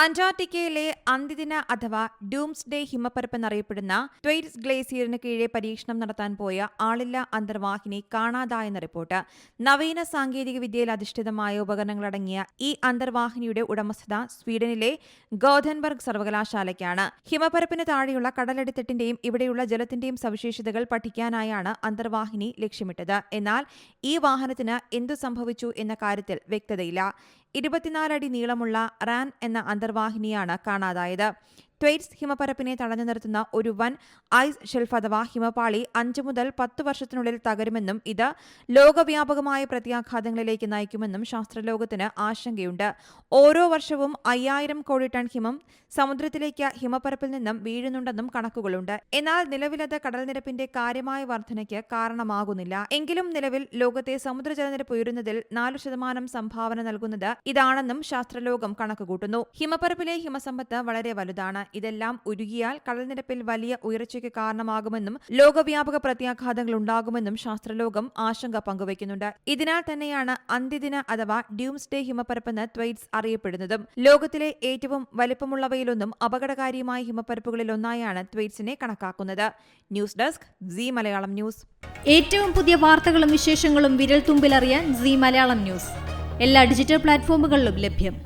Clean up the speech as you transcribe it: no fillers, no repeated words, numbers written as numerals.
അന്റാർട്ടിക്കയിലെ അന്ത്യദിന അഥവാ ഡൂംസ്ഡേ ഹിമപ്പരപ്പ് എന്നറിയപ്പെടുന്ന ത്വൈറ്റ്സ് ഗ്ലേസിയറിന് കീഴെ പരീക്ഷണം നടത്താൻ പോയ ആളില്ലാ അന്തർവാഹിനി കാണാതായെന്ന റിപ്പോർട്ട്. നവീന സാങ്കേതിക വിദ്യയിൽ അധിഷ്ഠിതമായ ഉപകരണങ്ങളടങ്ങിയ ഈ അന്തർവാഹിനിയുടെ ഉടമസ്ഥത സ്വീഡനിലെ ഗോഥൻബർഗ് സർവകലാശാലയ്ക്കാണ്. ഹിമപ്പരപ്പിന് താഴെയുള്ള കടലടിത്തട്ടിന്റെയും ഇവിടെയുള്ള ജലത്തിന്റെയും സവിശേഷതകൾ പഠിക്കാനായാണ് അന്തർവാഹിനി ലക്ഷ്യമിട്ടത്. എന്നാൽ ഈ വാഹനത്തിന് എന്തു സംഭവിച്ചു എന്ന കാര്യത്തിൽ വ്യക്തതയില്ല. 24 അടി നീളമുള്ള റാൻ എന്ന അന്തർവാഹിനിയാണ് കാണാതായത്. ത്വൈറ്റ്സ് ഹിമപ്പരപ്പിനെ തടഞ്ഞു നിർത്തുന്ന ഒരു വൻ ഐസ് ഷെൽഫ് അഥവാ ഹിമപാളി 5 മുതൽ 10 വർഷത്തിനുള്ളിൽ തകരുമെന്നും ഇത് ലോകവ്യാപകമായ പ്രത്യാഘാതങ്ങളിലേക്ക് നയിക്കുമെന്നും ശാസ്ത്രലോകത്തിന് ആശങ്കയുണ്ട്. ഓരോ വർഷവും 5000 കോടി ടൺ ഹിമം സമുദ്രത്തിലേക്ക് ഹിമപ്പരപ്പിൽ നിന്നും വീഴുന്നുണ്ടെന്നും കണക്കുകളുണ്ട്. എന്നാൽ നിലവിലത് കടൽനിരപ്പിന്റെ കാര്യമായ വർധനയ്ക്ക് കാരണമാകുന്നില്ല. എങ്കിലും നിലവിൽ ലോകത്തെ സമുദ്രജലനിരപ്പ് ഉയരുന്നതിൽ 4% സംഭാവന നൽകുന്നത് ഇതാണെന്നും ശാസ്ത്രലോകം കണക്കുകൂട്ടുന്നു. ഹിമപ്പരപ്പിലെ ഹിമസമ്പത്ത് വളരെ വലുതാണ്. ഇതെല്ലാം ഉരുകിയാൽ കടൽനിരപ്പിൽ വലിയ ഉയർച്ചയ്ക്ക് കാരണമാകുമെന്നും ലോകവ്യാപക പ്രത്യാഘാതങ്ങൾ ഉണ്ടാകുമെന്നും ശാസ്ത്രലോകം ആശങ്ക പങ്കുവയ്ക്കുന്നുണ്ട്. ഇതിനാൽ തന്നെയാണ് അന്ത്യദിന അഥവാ ഡ്യൂംസ്ഡേ ഹിമപ്പരപ്പെന്ന് ത്വൈറ്റ്സ് അറിയപ്പെടുന്നതും. ലോകത്തിലെ ഏറ്റവും വലിപ്പമുള്ളവയിലൊന്നും അപകടകാരിയുമായ ഹിമപ്പരപ്പുകളിലൊന്നായാണ് ത്വൈറ്റ്സിനെ കണക്കാക്കുന്നത്. News desk Zee Malayalam news. ഏറ്റവും പുതിയ വാർത്തകളും വിശേഷങ്ങളും വിരൽ തുമ്പിലറിയാൻ സീ മലയാളം ന്യൂസ് എല്ലാ ഡിജിറ്റൽ പ്ലാറ്റ്ഫോമുകളിലും ലഭ്യം.